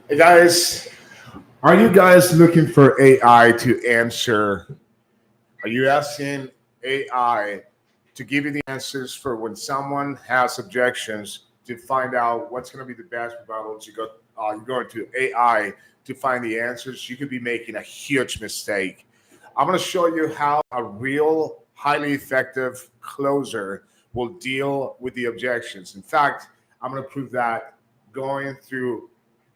Hey guys, are you guys looking for AI to answer? Are you asking AI to give you the answers for when someone has objections to find out what's going to be the best rebuttals? You go into AI to find the answers. You could be making a huge mistake. I'm going to show you how a real, highly effective closer will deal with the objections. In fact, I'm going to prove that going through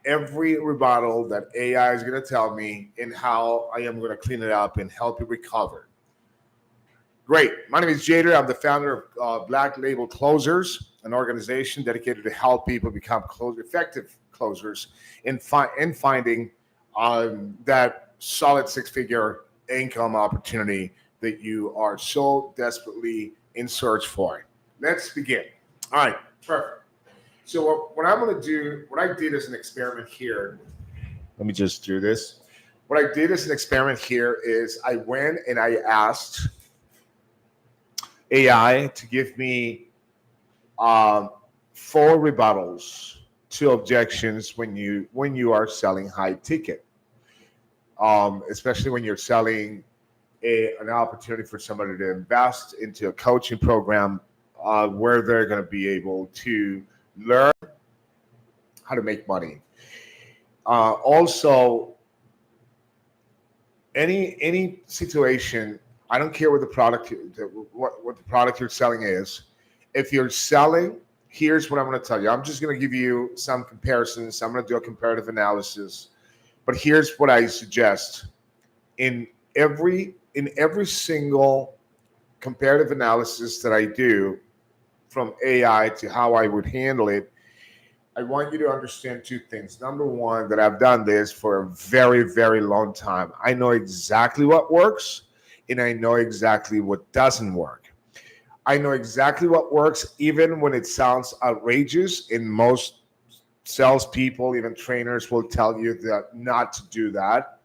every rebuttal that AI is going to tell me and how I am going to clean it up and help you recover. Great. My name is Jader. I'm the founder of Black Label Closers, an organization dedicated to help people become effective closers in finding that solid six-figure income opportunity that you are so desperately in search for. Let's begin. All right, perfect. So what I'm going to do, what I did as an experiment here, let me just do this. What I did as an experiment here is I went and I asked AI to give me um, four rebuttals to objections when you are selling high ticket, especially when you're selling an opportunity for somebody to invest into a coaching program where they're going to be able to learn how to make money. Also, any situation, I don't care what the product, what the product you're selling is. If you're selling, here's what I'm going to tell you. I'm just going to give you some comparisons. I'm going to do a comparative analysis. But here's what I suggest in every single comparative analysis that I do, from AI to how I would handle it, I want you to understand two things. Number one, that I've done this for a very, very long time. I know exactly what works and I know exactly what doesn't work. I know exactly what works, even when it sounds outrageous. And most salespeople, even trainers, will tell you that not to do that.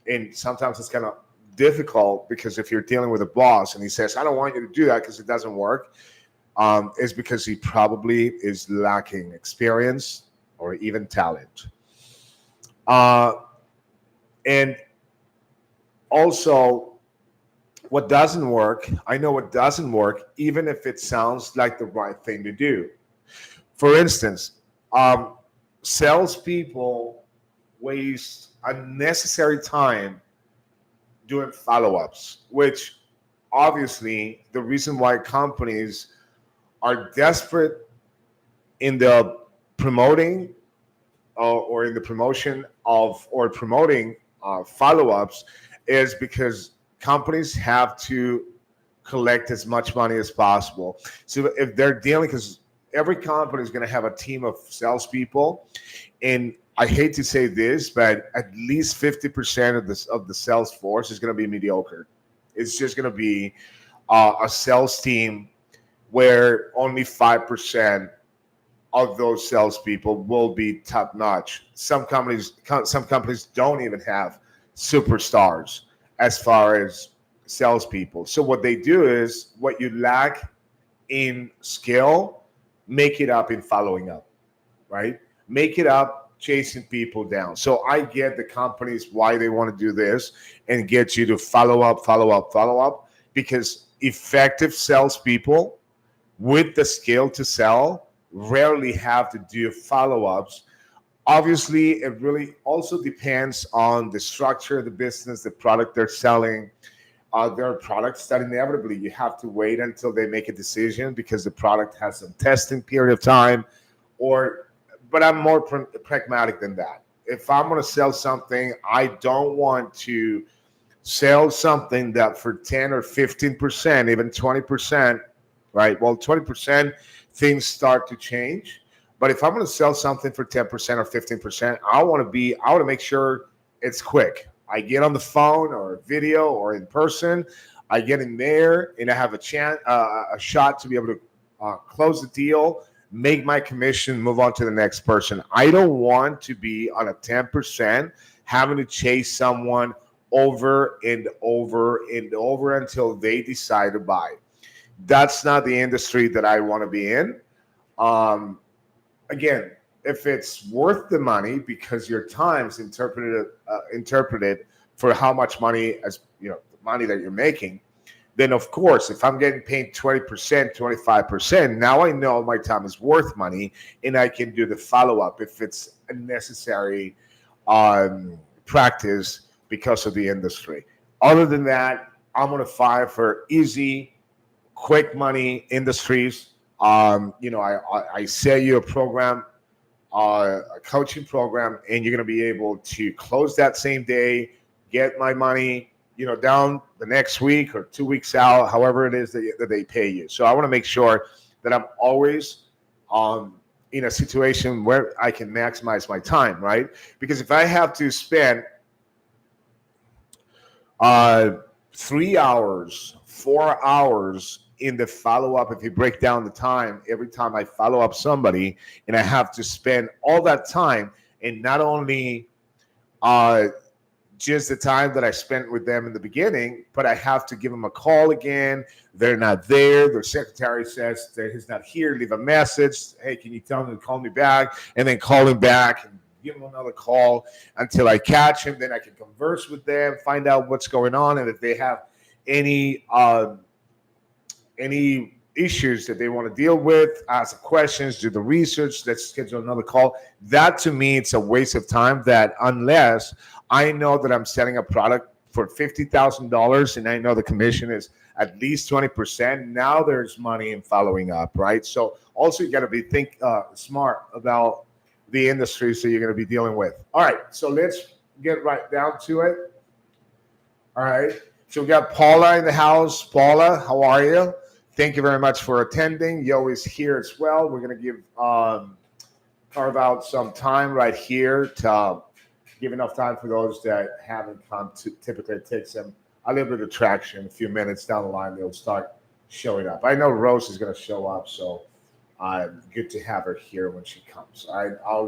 And sometimes it's kind of difficult because if you're dealing with a boss and he says, I don't want you to do that because it doesn't work, is because he probably is lacking experience or even talent. Uh, and also, what doesn't work, I know what doesn't work, even if it sounds like the right thing to do. For instance, um, salespeople waste unnecessary time doing follow ups, which obviously the reason why companies are desperate in the promoting or in the promotion of or promoting follow-ups is because companies have to collect as much money as possible. So if they're dealing, because every company is going to have a team of salespeople, and I hate to say this, but at least 50% of the sales force is going to be mediocre. It's just going to be a sales team where only 5% of those salespeople will be top notch. Some companies don't even have superstars as far as salespeople. So what they do is what you lack in skill, make it up in following up, right? Make it up chasing people down. So I get the companies why they want to do this and get you to follow up, follow up, follow up, because effective salespeople with the skill to sell rarely have to do follow-ups. Obviously, it really also depends on the structure of the business, the product they're selling. There are products that inevitably you have to wait until they make a decision because the product has some testing period of time. But I'm more pragmatic than that. If I'm going to sell something, I don't want to sell something that for 10 or 15%, even 20%, right? Well, 20%, things start to change. But if I'm going to sell something for 10% or 15%, I want to make sure it's quick. I get on the phone or video or in person. I get in there and I have a shot to be able to close the deal, make my commission, move on to the next person. I don't want to be on a 10% having to chase someone over and over and over until they decide to buy. That's not the industry that I want to be in. Um, Again, if it's worth the money because your time's interpreted for how much money, as you know, the money that you're making, then of course, if I'm getting paid 20%, 25%, now I know my time is worth money and I can do the follow-up if it's a necessary practice because of the industry. Other than that, I'm going to fight for easy, quick money industries. I sell you a program, a coaching program, and you're going to be able to close that same day, get my money, down the next week or 2 weeks out, however it is that they pay you. So I want to make sure that I'm always in a situation where I can maximize my time, right? Because if I have to spend uh, 3 hours, 4 hours in the follow up, if you break down the time, every time I follow up somebody, and I have to spend all that time, and not only uh, just the time that I spent with them in the beginning, but I have to give them a call again. They're not there. Their secretary says that he's not here. Leave a message. Hey, can you tell him to call me back? And then call him back and give him another call until I catch him. Then I can converse with them, find out what's going on, and if they have any issues that they want to deal with, ask questions, do the research, let's schedule another call. That to me, it's a waste of time, that unless I know that I'm selling a product for $50,000 and I know the commission is at least 20%, now there's money in following up, right? So also you got to be smart about the industries that you're going to be dealing with. All right, so let's get right down to it. All right, so we got Paula in the house. Paula, how are you? Thank you very much for attending. Yo is here as well. We're going to carve out some time right here to give enough time for those that haven't come to. Typically, it takes them a little bit of traction. A few minutes down the line, they'll start showing up. I know Rose is going to show up, so good to have her here when she comes. All right, I'll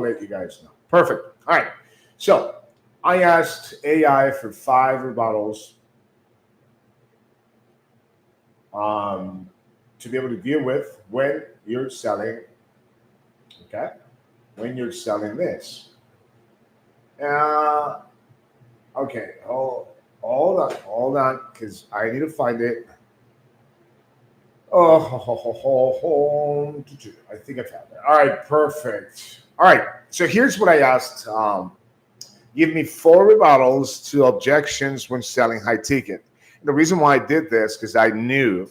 let you guys know. Perfect. All right. So I asked AI for 5 rebuttals to be able to deal with when you're selling, okay? When you're selling this. Okay, hold on, because I need to find it. I think I found it. All right, perfect. All right, so here's what I asked. Give me 4 rebuttals to objections when selling high ticket. The reason why I did this, because I knew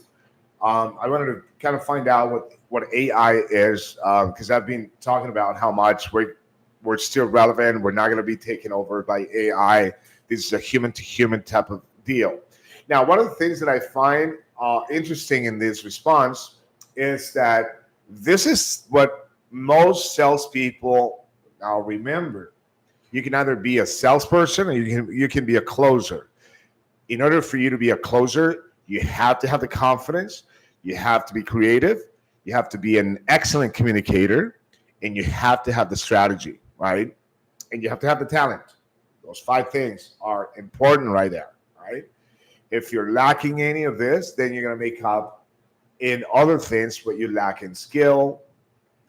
I wanted to kind of find out what AI is, because I've been talking about how much we're still relevant. We're not going to be taken over by AI. This is a human-to-human type of deal. Now, one of the things that I find interesting in this response is that this is what most salespeople now remember. You can either be a salesperson or you can be a closer. In order for you to be a closer, you have to have the confidence, you have to be creative, you have to be an excellent communicator, and you have to have the strategy, right? And you have to have the talent. Those 5 things are important right there, right? If you're lacking any of this, then you're going to make up in other things what you lack in skill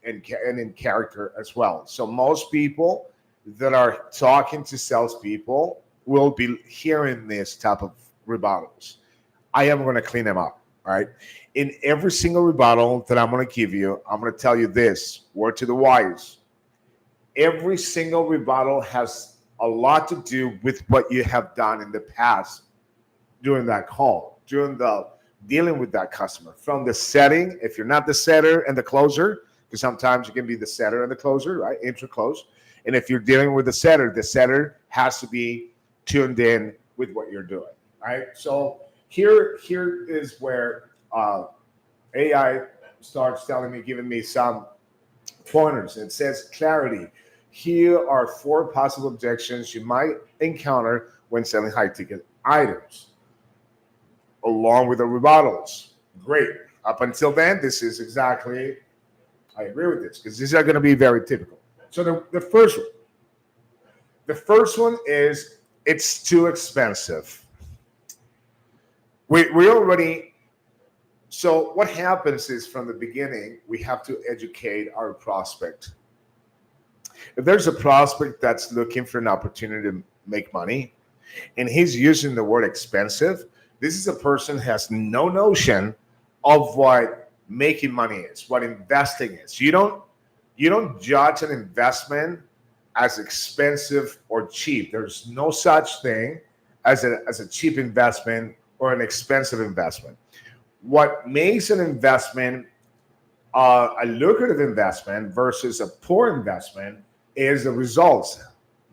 and in character as well. So most people that are talking to salespeople will be hearing this type of rebuttals. I am going to clean them up, all right? In every single rebuttal that I'm going to give you, I'm going to tell you this, word to the wise. Every single rebuttal has a lot to do with what you have done in the past during that call, during the dealing with that customer. From the setting, if you're not the setter and the closer, because sometimes you can be the setter and the closer, right? Intro close. And if you're dealing with the setter has to be tuned in with what you're doing, right? So here is where AI starts giving me some pointers. It says clarity. Here are 4 possible objections you might encounter when selling high ticket items, along with the rebuttals. Great. Up until then, this is exactly, I agree with this, because these are going to be very typical. So the first one is it's too expensive. We already, so what happens is from the beginning, we have to educate our prospect. If there's a prospect that's looking for an opportunity to make money and he's using the word expensive, this is a person who has no notion of what making money is, what investing is. You don't judge an investment as expensive or cheap. There's no such thing as a cheap investment or an expensive investment. What makes an investment a lucrative investment versus a poor investment is the results,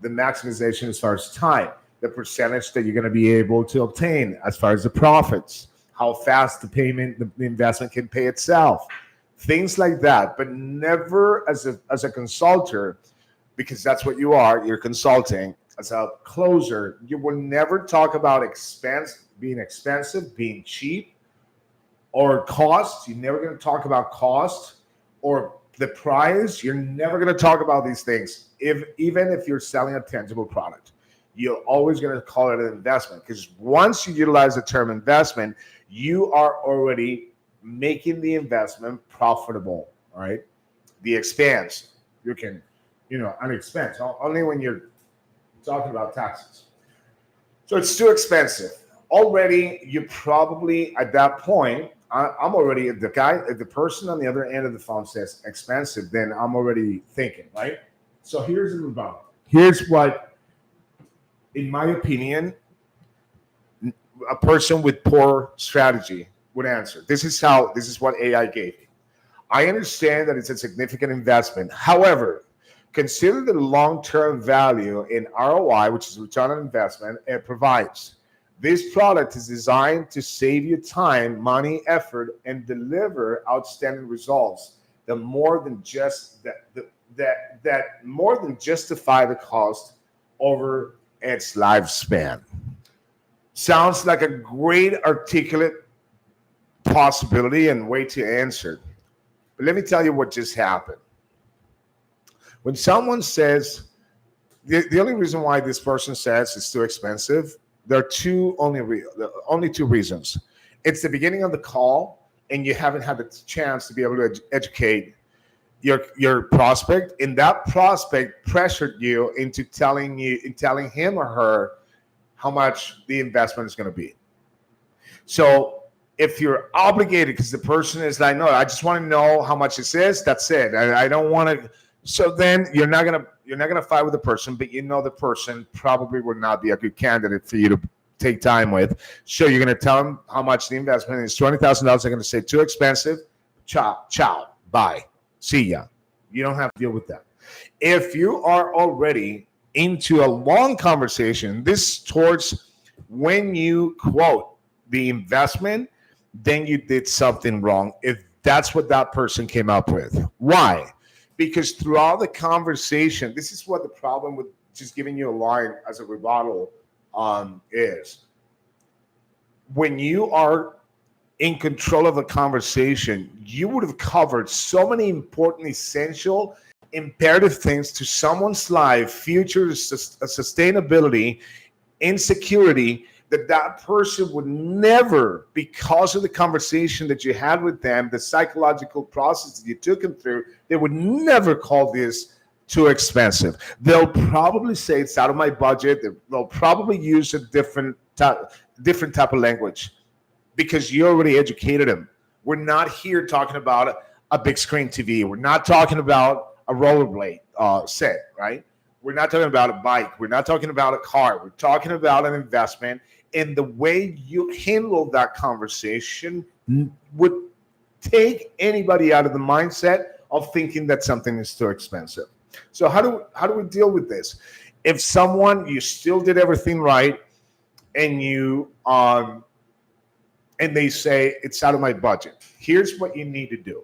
the maximization as far as time, the percentage that you're going to be able to obtain as far as the profits, how fast the investment can pay itself, things like that. But never as a consultant, because that's what you are. You're consulting. As a closer, you will never talk about being expensive, being cheap, or cost. You're never going to talk about cost or the price. You're never going to talk about these things. Even if you're selling a tangible product, you're always going to call it an investment, because once you utilize the term investment, you are already making the investment profitable. All right. The expense, you can, an expense only when you're talking about taxes. So it's too expensive. Already, you probably at that point, I'm already, if the person on the other end of the phone says expensive, then I'm already thinking, right? So here's the rebuttal. Here's what, in my opinion, a person with poor strategy would answer. This is what AI gave me. I understand that it's a significant investment. However, consider the long-term value in ROI, which is return on investment, it provides. This product is designed to save you time, money, effort, and deliver outstanding results that more than justify the cost over its lifespan. Sounds like a great articulate possibility and way to answer. But let me tell you what just happened. When someone says, the only reason why this person says it's too expensive, there are only two reasons. It's the beginning of the call, and you haven't had the chance to be able to educate your prospect, and that prospect pressured you into telling him or her how much the investment is going to be. So if you're obligated, because the person is like, no, I just want to know how much this is. That's it. I don't want to. So then you're not gonna fight with the person, but the person probably would not be a good candidate for you to take time with. So you're gonna tell them how much the investment is, $20,000. They're gonna say too expensive. Ciao, bye, see ya. You don't have to deal with that. If you are already into a long conversation, this towards when you quote the investment, then you did something wrong. If that's what that person came up with, why? Because throughout the conversation, this is what the problem with just giving you a line as a rebuttal is. When you are in control of the conversation, you would have covered so many important, essential, imperative things to someone's life, future sustainability, insecurity, that person would never, because of the conversation that you had with them, the psychological process that you took them through, they would never call this too expensive. They'll probably say it's out of my budget. They'll probably use a different type of language, because you already educated them. We're not here talking about a big screen TV. We're not talking about a rollerblade set, right? We're not talking about a bike. We're not talking about a car. We're talking about an investment. And the way you handle that conversation would take anybody out of the mindset of thinking that something is too expensive. So how do we deal with this? If you still did everything right, and and they say it's out of my budget, here's what you need to do.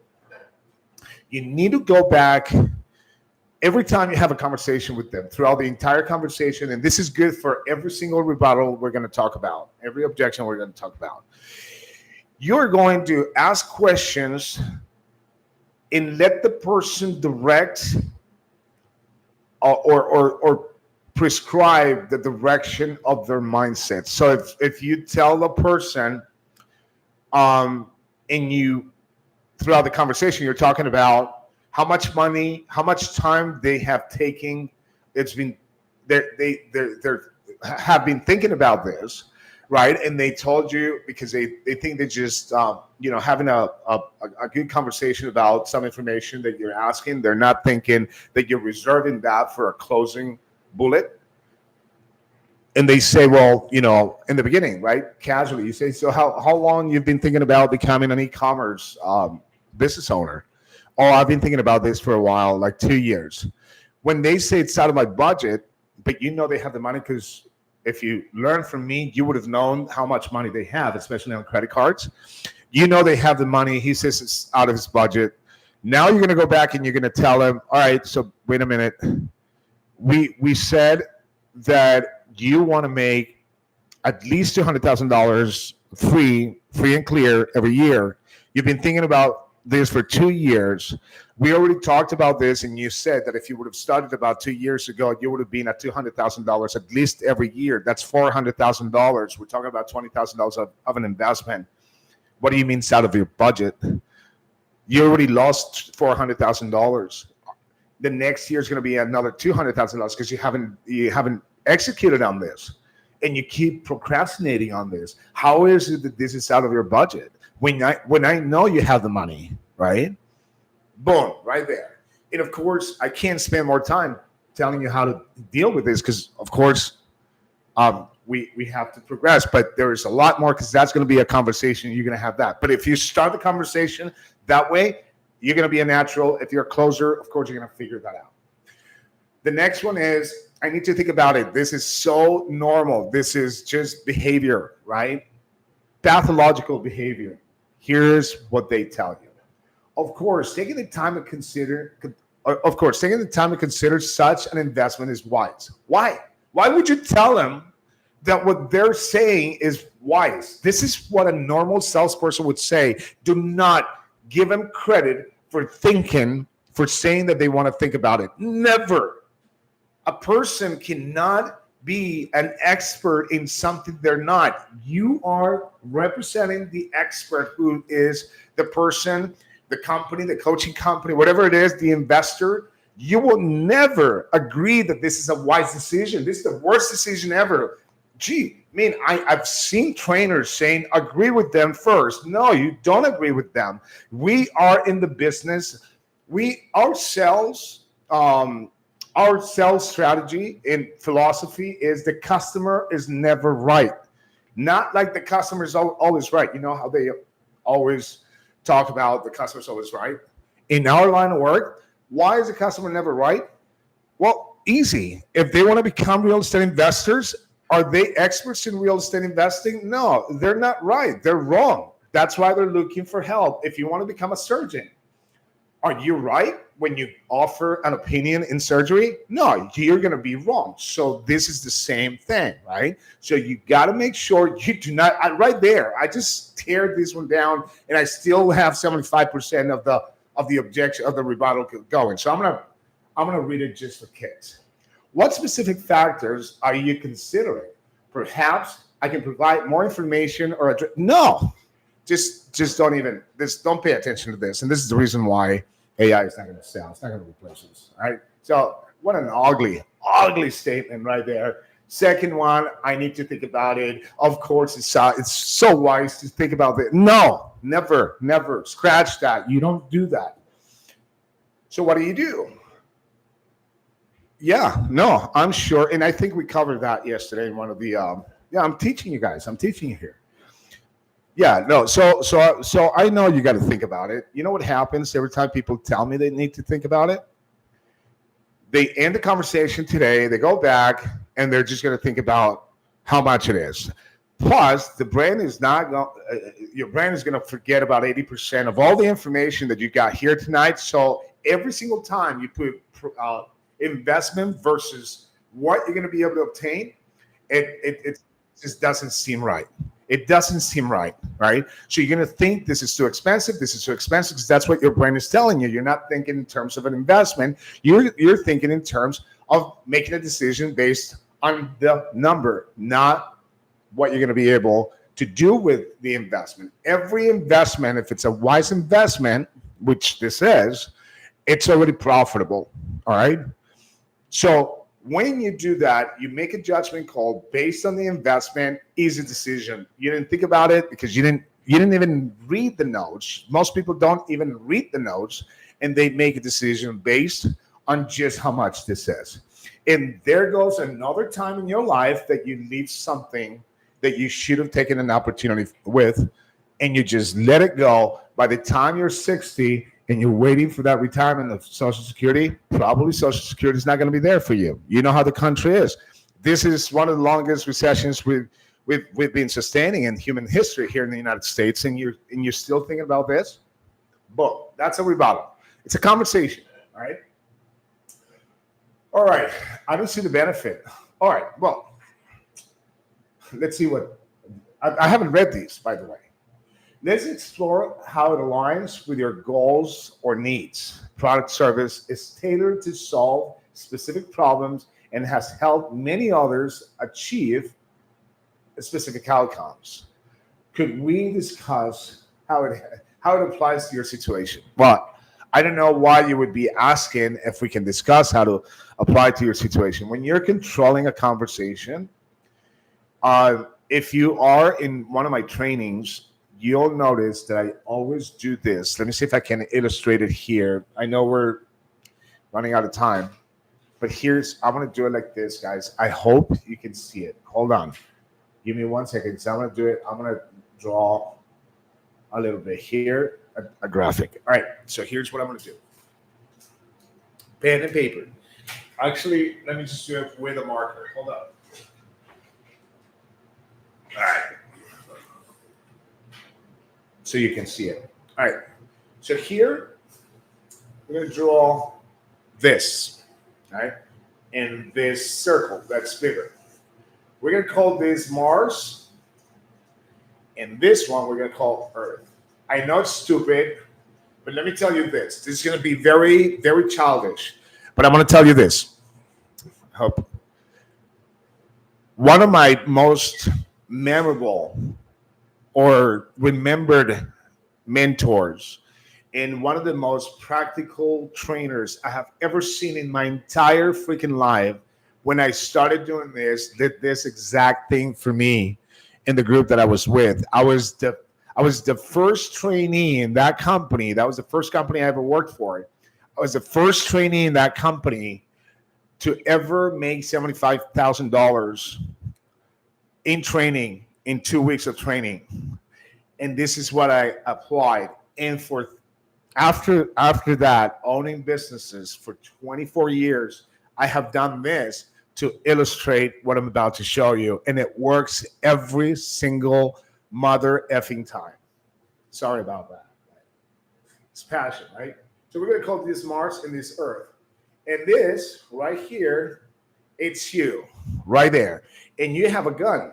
You need to go back every time you have a conversation with them, throughout the entire conversation, and this is good for every single rebuttal we're going to talk about, every objection we're going to talk about. You're going to ask questions and let the person direct or prescribe the direction of their mindset. So if you tell the person, and you, throughout the conversation, you're talking about how much money, how much time they have taken. It's been they have been thinking about this, right? And they told you because they think they just having a good conversation about some information that you're asking. They're not thinking that you're reserving that for a closing bullet. And they say, well, in the beginning, right, casually, you say, so how long you've been thinking about becoming an e-commerce business owner? Oh, I've been thinking about this for a while, like 2 years. When they say it's out of my budget, but they have the money, because if you learn from me, you would have known how much money they have, especially on credit cards. They have the money. He says it's out of his budget. Now you're going to go back and you're going to tell him, all right, so wait a minute. We said that you want to make at least $200,000 free and clear every year. You've been thinking about this for 2 years. We already talked about this, and you said that if you would have started about 2 years ago, you would have been at $200,000 at least every year. That's $400,000. We're talking about $20,000 of an investment. What do you mean it's out of your budget? You already lost $400,000. The next year is going to be another $200,000 because you haven't executed on this, and you keep procrastinating on this. How is it that this is out of your budget when I know you have the money, right? Boom, right there. And of course, I can't spend more time telling you how to deal with this because, of course, we have to progress. But there is a lot more because that's going to be a conversation. You're going to have that. But if you start the conversation that way, you're going to be a natural. If you're a closer, of course, you're going to figure that out. The next one is, I need to think about it. This is so normal. This is just behavior, right? Pathological behavior. Here's what they tell you. Of course, taking the time to consider such an investment is wise. Why? Why would you tell them that what they're saying is wise? This is what a normal salesperson would say. Do not give them credit for saying that they want to think about it. Never. A person cannot be an expert in something they're not. You are representing the expert, who is the person, the company, the coaching company, whatever it is, the investor. You will never agree that this is a wise decision. This is the worst decision ever. I've seen trainers saying, agree with them first. No, you don't agree with them. We are in the business. Our sales strategy and philosophy is the customer is never right. Not like the customer is always right. You know how they always talk about the customer is always right? In our line of work, why is the customer never right? Well, easy. If they want to become real estate investors, are they experts in real estate investing? No, they're not right. They're wrong. That's why they're looking for help. If you want to become a surgeon, are you right when you offer an opinion in surgery? No, you're going to be wrong. So this is the same thing, right? So you got to make sure you do not. Right there, I just teared this one down, and I still have 75% of the objection of the rebuttal going. So I'm gonna read it just for kids. What specific factors are you considering? Perhaps I can provide more information or no. Just don't pay attention to this. And this is the reason why AI is not going to sell. It's not going to replace us. All right. So what an ugly statement right there. Second one, I need to think about it. Of course, it's so wise to think about it. No, never. Scratch that. You don't do that. So what do? Yeah, no, I'm sure. And I think we covered that yesterday in one of the, I'm teaching you guys. I'm teaching you here. Yeah, no. So I know you got to think about it. You know what happens every time people tell me they need to think about it? They end the conversation today. They go back and they're just going to think about how much it is. Plus, the brain is not going. Your brain is going to forget about 80% of all the information that you got here tonight. So every single time you put investment versus what you're going to be able to obtain, it just doesn't seem right. It doesn't seem right? So you're going to think this is too expensive because that's what your brain is telling you. You're not thinking in terms of an investment. You're thinking in terms of making a decision based on the number, not what you're going to be able to do with the investment. Every investment, if it's a wise investment, which this is, it's already profitable. All right. So when you do that, you make a judgment call based on the investment. Easy decision. You didn't think about it because you didn't even read the notes. Most people don't even read the notes, and they make a decision based on just how much this is. And there goes another time in your life that you leave something that you should have taken an opportunity with, and you just let it go. By the time you're 60 and you're waiting for that retirement of Social Security, probably Social Security is not going to be there for you. You know how the country is. This is one of the longest recessions we've been sustaining in human history here in the United States, and you're still thinking about this. But that's a rebuttal. It's a conversation. All right. All right. I don't see the benefit. All right. Well, let's see what I haven't read these, by the way. Let's explore how it aligns with your goals or needs. Product service is tailored to solve specific problems and has helped many others achieve specific outcomes. Could we discuss how it applies to your situation? Well, I don't know why you would be asking if we can discuss how to apply to your situation. When you're controlling a conversation, if you are in one of my trainings, you'll notice that I always do this. Let me see if I can illustrate it here. I know we're running out of time, but I'm going to do it like this, guys. I hope you can see it. Hold on. Give me 1 second. So I'm going to do it. I'm going to draw a little bit here, a graphic. All right. So here's what I'm going to do. Pen and paper. Actually, let me just do it with a marker. Hold up. All right. So you can see it. All right. So here, we're going to draw this, all right? And this circle that's bigger. We're going to call this Mars. And this one we're going to call Earth. I know it's stupid, but let me tell you this. This is going to be very, very childish. But I'm going to tell you this. Hope. One of my most memorable or remembered mentors and one of the most practical trainers I have ever seen in my entire freaking life, when I started doing this, did this exact thing for me in the group that I was with. I was the first trainee in that company. That was the first company I ever worked for. I was the first trainee in that company to ever make $75,000 in training, in 2 weeks of training. And this is what I applied. And for after that, owning businesses for 24 years, I have done this to illustrate what I'm about to show you. And it works every single mother effing time. Sorry about that. It's passion, right? So we're going to call this Mars and this Earth. And this right here, it's you right there. And you have a gun.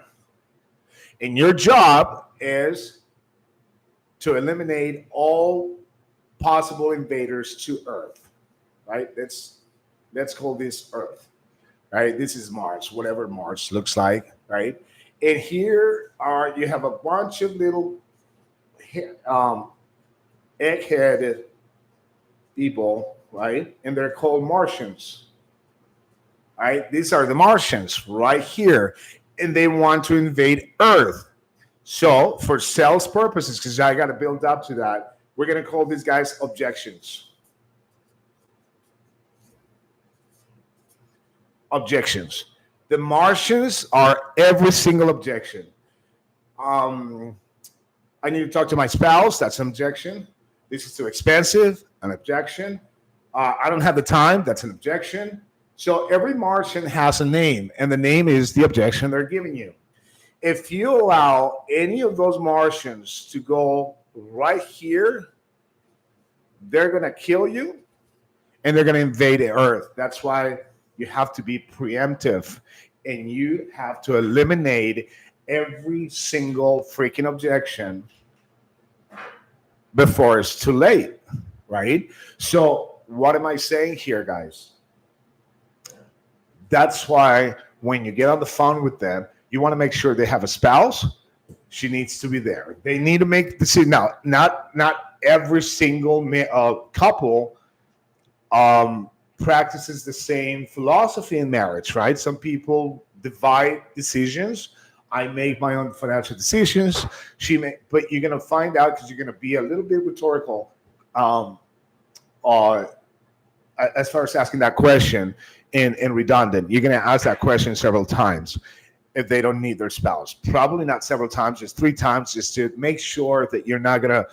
And your job is to eliminate all possible invaders to Earth, right? Let's call this Earth, right? This is Mars, whatever Mars looks like, right? And here you have a bunch of little eggheaded people, right? And they're called Martians, right? These are the Martians right here, and they want to invade Earth. So for sales purposes, because I got to build up to that, we're going to call these guys objections. Objections. The Martians are every single objection. I need to talk to my spouse. That's an objection. This is too expensive. An objection. I don't have the time. That's an objection. So every Martian has a name, and the name is the objection they're giving you. If you allow any of those Martians to go right here, they're going to kill you, and they're going to invade Earth. That's why you have to be preemptive, and you have to eliminate every single freaking objection before it's too late, right? So what am I saying here, guys? That's why when you get on the phone with them, you want to make sure they have a spouse. She needs to be there. They need to make the decision. Now, not every single couple practices the same philosophy in marriage, right? Some people divide decisions. I make my own financial decisions. But you're gonna find out because you're gonna be a little bit rhetorical, um, uh, as far as asking that question and redundant. You're gonna ask that question several times if they don't need their spouse. Probably not several times, just 3 times, just to make sure that you're not gonna,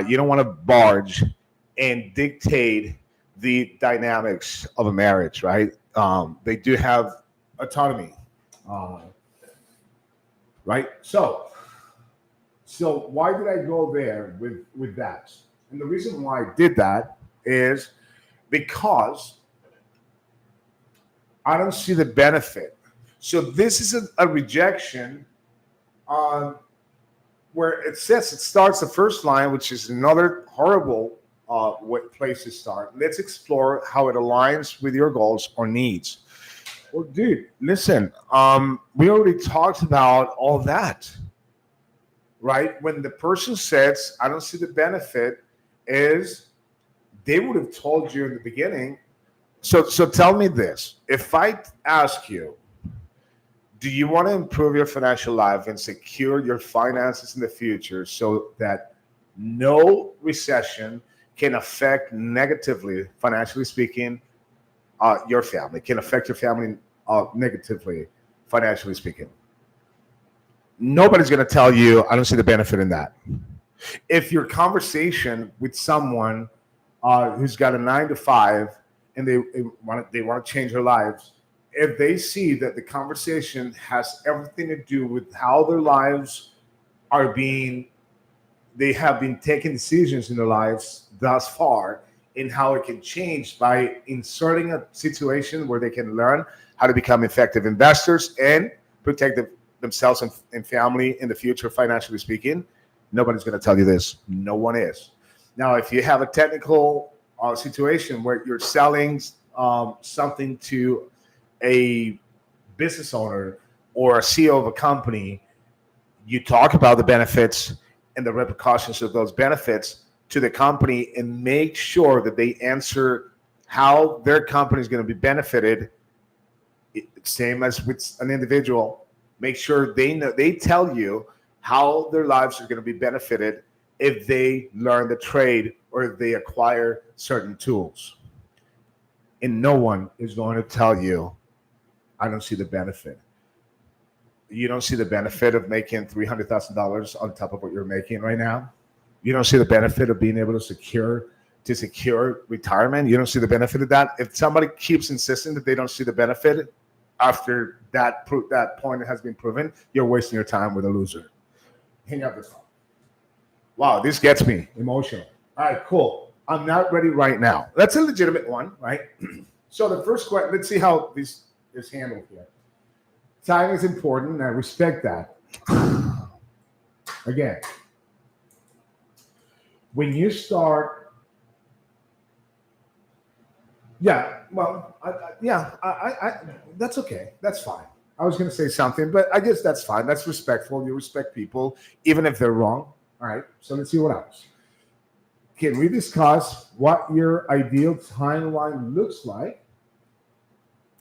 you don't want to barge and dictate the dynamics of a marriage, right? They do have autonomy, uh, right? So why did I go there with that? And the reason why I did that is because I don't see the benefit. So this is a rejection on where it says it starts the first line, which is another horrible place to start. Let's explore how it aligns with your goals or needs. Well, dude, listen, we already talked about all that, right? When the person says, I don't see the benefit, is they would have told you in the beginning. So tell me this. If I ask you, do you want to improve your financial life and secure your finances in the future so that no recession can affect negatively, financially speaking, your family, can affect your family negatively, financially speaking? Nobody's going to tell you, I don't see the benefit in that. If your conversation with someone who's got a 9 to 5 and they want to change their lives, if they see that the conversation has everything to do with how their lives are being, they have been taking decisions in their lives thus far, and how it can change by inserting a situation where they can learn how to become effective investors and protect themselves and family in the future, financially speaking, nobody's going to tell you this. No one is. Now, if you have a technical situation where you're selling something to a business owner or a CEO of a company, you talk about the benefits and the repercussions of those benefits to the company and make sure that they answer how their company is going to be benefited. Same as with an individual, make sure they know, they tell you how their lives are going to be benefited if they learn the trade or if they acquire certain tools. And no one is going to tell you, I don't see the benefit. You don't see the benefit of making $300,000 on top of what you're making right now. You don't see the benefit of being able to secure retirement. You don't see the benefit of that. If somebody keeps insisting that they don't see the benefit after that point has been proven, you're wasting your time with a loser. Hang up this phone. Wow, this gets me emotional. All right, cool. I'm not ready right now. That's a legitimate one, right? So the first question, let's see how this is handled here. Time is important, and I respect that. Again, when you start, that's okay. That's fine. I was going to say something, but I guess that's fine. That's respectful. You respect people, even if they're wrong. All right, so let's see what else. Can we discuss what your ideal timeline looks like?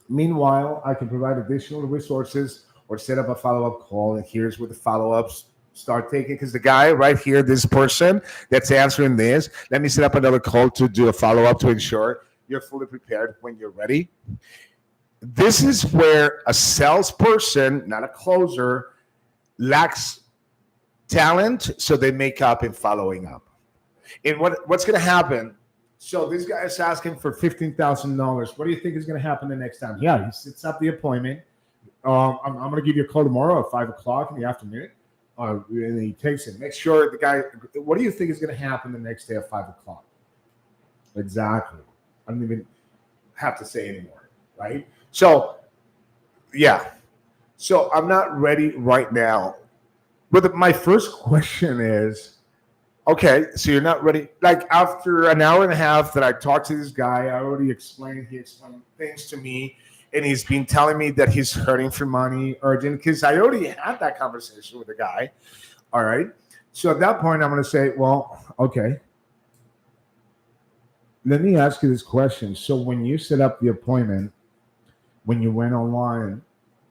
Meanwhile, I can provide additional resources or set up a follow-up call. And here's where the follow-ups start taking. Because the guy right here, this person that's answering this, let me set up another call to do a follow-up to ensure you're fully prepared when you're ready. This is where a salesperson, not a closer, lacks talent, so they make up in following up. And what's going to happen? So this guy is asking for $15,000. What do you think is going to happen the next time? Yeah, he sets up the appointment. I'm going to give you a call tomorrow at 5 o'clock in the afternoon. And he takes it. Make sure the guy, what do you think is going to happen the next day at 5 o'clock? Exactly. I don't even have to say anymore, right? So, yeah. So I'm not ready right now. But my first question is, okay, so you're not ready. Like after an hour and a half that I talked to this guy, he explained things to me, and he's been telling me that he's hurting for money, urgent, because I already had that conversation with the guy. All right. So at that point, I'm going to say, well, okay. let me ask you this question. So when you set up the appointment, when you went online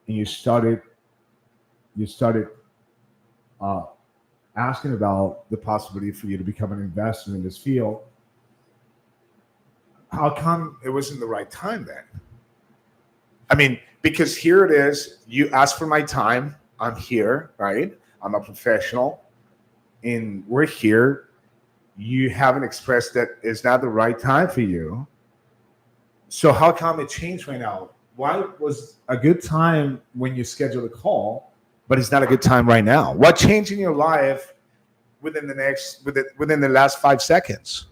and you started uh, asking about the possibility for you to become an investor in this field, how come it wasn't the right time then? I mean, because here it is, you ask for my time, I'm here, right? I'm a professional, and we're here. You haven't expressed that it's not the right time for you. So how come it changed right now? Why was a good time when you scheduled a call, but it's not a good time right now? What changed in your life within the last 5 seconds?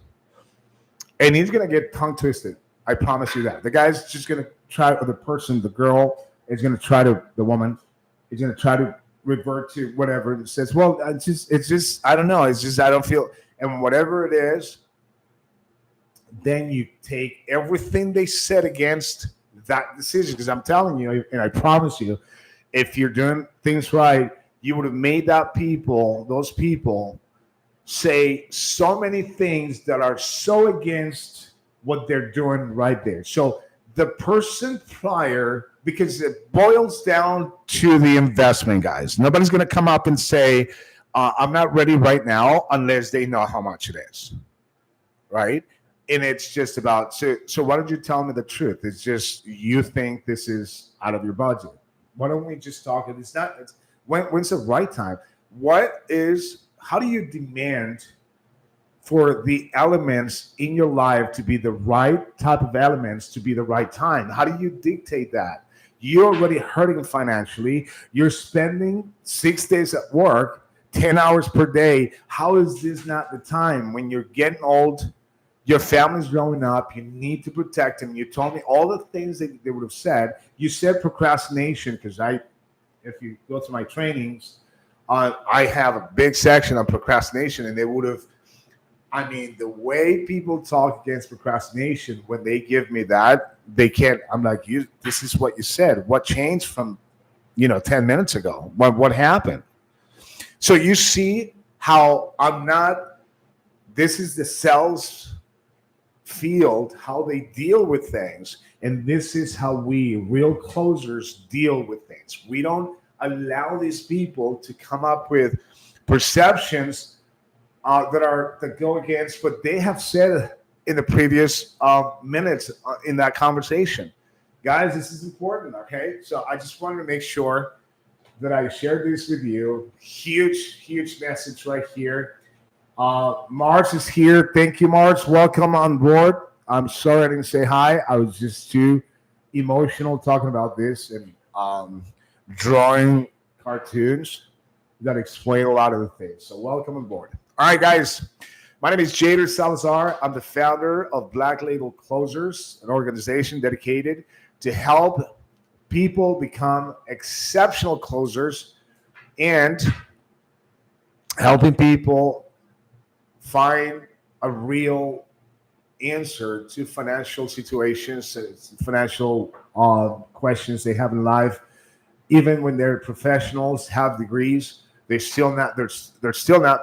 And he's gonna get tongue twisted. I promise you that. The guy's just gonna try, or the person, the girl is gonna try to, the woman is gonna try to revert to whatever it says. Well, it's just, I don't know. It's just, I don't feel, and whatever it is, then you take everything they said against that decision. Because I'm telling you, and I promise you, if you're doing things right, you would have made those people say so many things that are so against what they're doing right there. So the person prior, because it boils down to the investment, guys. Nobody's going to come up and say, I'm not ready right now unless they know how much it is, right? And it's just about, so why don't you tell me the truth? It's just you think this is out of your budget. Why don't we just talk? It's not, when's the right time? How do you demand for the elements in your life to be the right type of elements to be the right time? How do you dictate that? You're already hurting financially. You're spending 6 days at work, 10 hours per day. How is this not the time when you're getting old? Your family's growing up. You need to protect them. You told me all the things that they would have said. You said procrastination because if you go to my trainings, I have a big section on procrastination, and they would have. I mean, the way people talk against procrastination when they give me that, they can't. I'm like, this is what you said. What changed from, 10 minutes ago? What happened? So you see how I'm not. This is the sales field, how they deal with things, and this is how we real closers deal with things. We don't allow these people to come up with perceptions that go against what they have said in the previous minutes in that conversation. Guys, this is important, okay? So I just wanted to make sure that I shared this with you. Huge message right here. Mars is here. Thank you, Mars. Welcome on board. I'm sorry I didn't say hi. I was just too emotional talking about this and drawing cartoons that explain a lot of the things. So welcome on board. All right, guys. My name is Jader Salazar. I'm the founder of Black Label Closers, an organization dedicated to help people become exceptional closers and helping people find a real answer to financial situations, financial questions they have in life. Even when they're professionals, have degrees, they're still not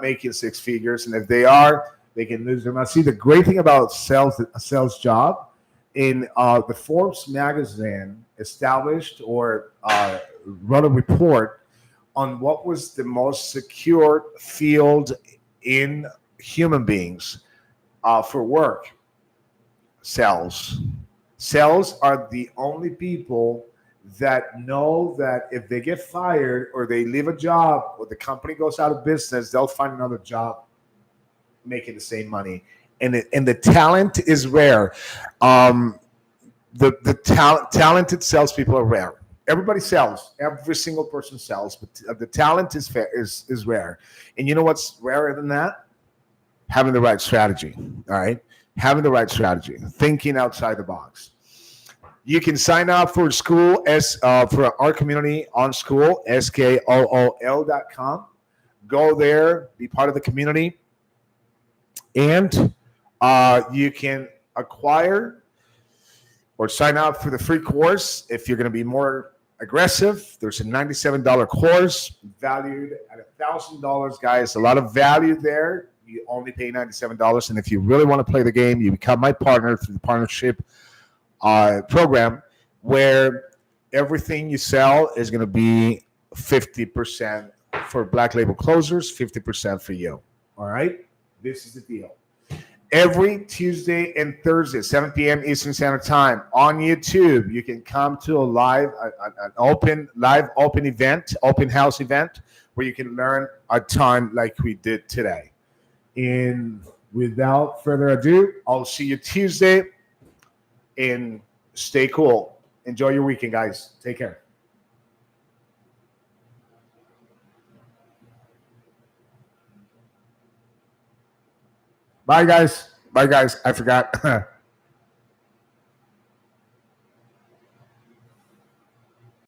making six figures, and if they are, they can lose them. I see the great thing about a sales job in the Forbes magazine established or run a report on what was the most secure field in human beings for work. Sales are the only people that know that if they get fired or they leave a job or the company goes out of business, they'll find another job making the same money. And the talent is rare. The talented salespeople are rare. Everybody sells. Every single person sells, but the talent is rare. And you know what's rarer than that? Having the right strategy. All right, having the right strategy, thinking outside the box. You can sign up for school for our community on school, skool.com. Go there, be part of the community, and you can acquire or sign up for the free course. If you're going to be more aggressive, there's a $97 course valued at $1,000, guys. A lot of value there. You only pay $97. And if you really want to play the game, you become my partner through the partnership program, where everything you sell is going to be 50% for Black Label closers, 50% for you. All right? This is the deal. Every Tuesday and Thursday, 7 p.m. Eastern Standard Time on YouTube, you can come to an open event, open house event, where you can learn a ton like we did today. And without further ado, I'll see you Tuesday. And stay cool. Enjoy your weekend, guys. Take care. Bye, guys. Bye, guys. I forgot.